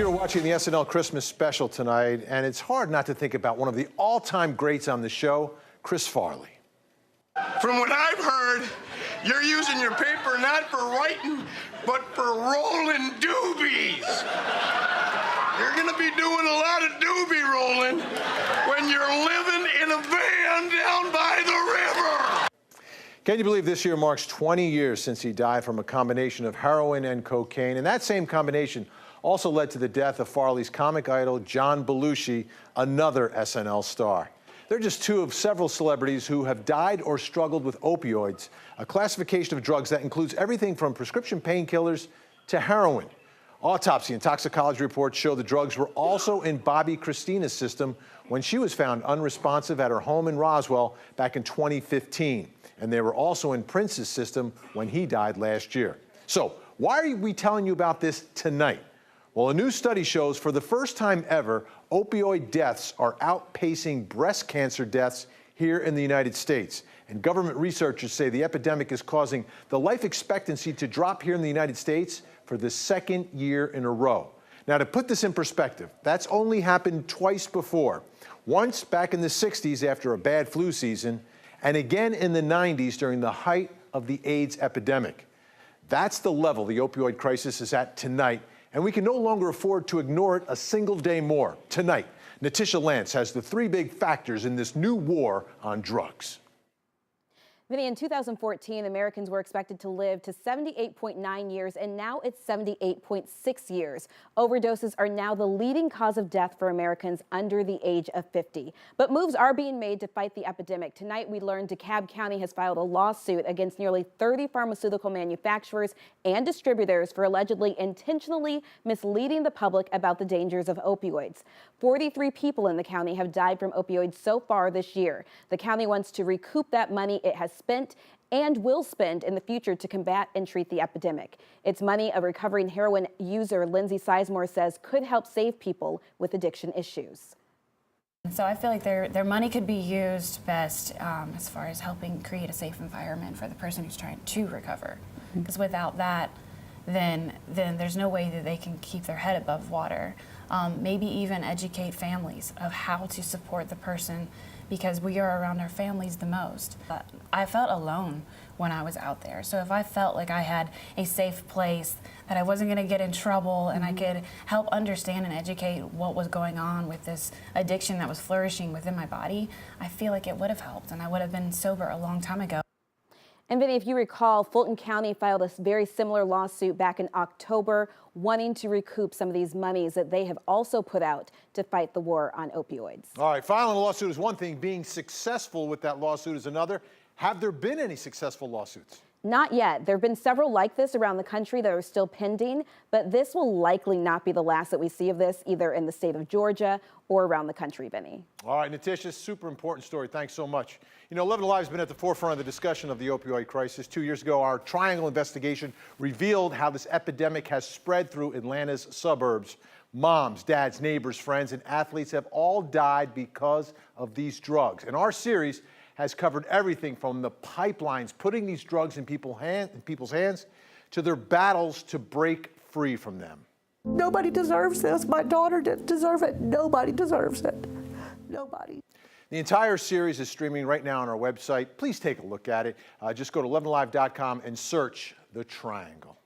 You're watching the SNL Christmas special tonight, and it's hard not to think about one of the all-time greats on the show, Chris Farley. From what I've heard, you're using your paper not for writing, but for rolling doobies. You're gonna be doing a lot of doobie rolling when you're living in a van down by the river. Can you believe this year marks 20 years since he died from a combination of heroin and cocaine? And that same combination also led to the death of Farley's comic idol, John Belushi, another SNL star. They're just two of several celebrities who have died or struggled with opioids, a classification of drugs that includes everything from prescription painkillers to heroin. Autopsy and toxicology reports show the drugs were also in Bobby Christina's system when she was found unresponsive at her home in Roswell back in 2015. And they were also in Prince's system when he died last year. So why are we telling you about this tonight? Well, a new study shows for the first time ever, opioid deaths are outpacing breast cancer deaths here in the United States. And government researchers say the epidemic is causing the life expectancy to drop here in the United States for the second year in a row. Now, to put this in perspective, that's only happened twice before. Once back in the 60s after a bad flu season, and again in the 90s during the height of the AIDS epidemic. That's the level the opioid crisis is at tonight, and we can no longer afford to ignore it a single day more. Tonight, Natisha Lance has the three big factors in this new war on drugs. Vinny, in 2014, Americans were expected to live to 78.9 years, and now it's 78.6 years. Overdoses are now the leading cause of death for Americans under the age of 50. But moves are being made to fight the epidemic. Tonight, we learned DeKalb County has filed a lawsuit against nearly 30 pharmaceutical manufacturers and distributors for allegedly intentionally misleading the public about the dangers of opioids. 43 people in the county have died from opioids so far this year. The county wants to recoup that money it has spent and will spend in the future to combat and treat the epidemic. It's money a recovering heroin user, Lindsay Sizemore, says could help save people with addiction issues. So I feel like their money could be used best as far as helping create a safe environment for the person who's trying to recover. Because without that, then there's no way that they can keep their head above water. Maybe even educate families of how to support the person, because we are around our families the most. I felt alone when I was out there. So if I felt like I had a safe place, that I wasn't gonna get in trouble, and I could help understand and educate what was going on with this addiction that was flourishing within my body, I feel like it would have helped, and I would have been sober a long time ago. And Vinny, if you recall, Fulton County filed a very similar lawsuit back in October, wanting to recoup some of these monies that they have also put out to fight the war on opioids. All right, filing a lawsuit is one thing. Being successful with that lawsuit is another. Have there been any successful lawsuits? Not yet. There have been several like this around the country that are still pending, but this will likely not be the last that we see of this, either in the state of Georgia or around the country, Vinny. All right, Natisha, super important story. Thanks so much. You know, 11 Alive has been at the forefront of the discussion of the opioid crisis. 2 years ago, our Triangle investigation revealed how this epidemic has spread through Atlanta's suburbs. Moms, dads, neighbors, friends, and athletes have all died because of these drugs. And our series has covered everything from the pipelines putting these drugs in people's hands to their battles to break free from them. Nobody deserves this. My daughter didn't deserve it. Nobody deserves it. Nobody. The entire series is streaming right now on our website. Please take a look at it. Just go to 11alive.com and search The Triangle.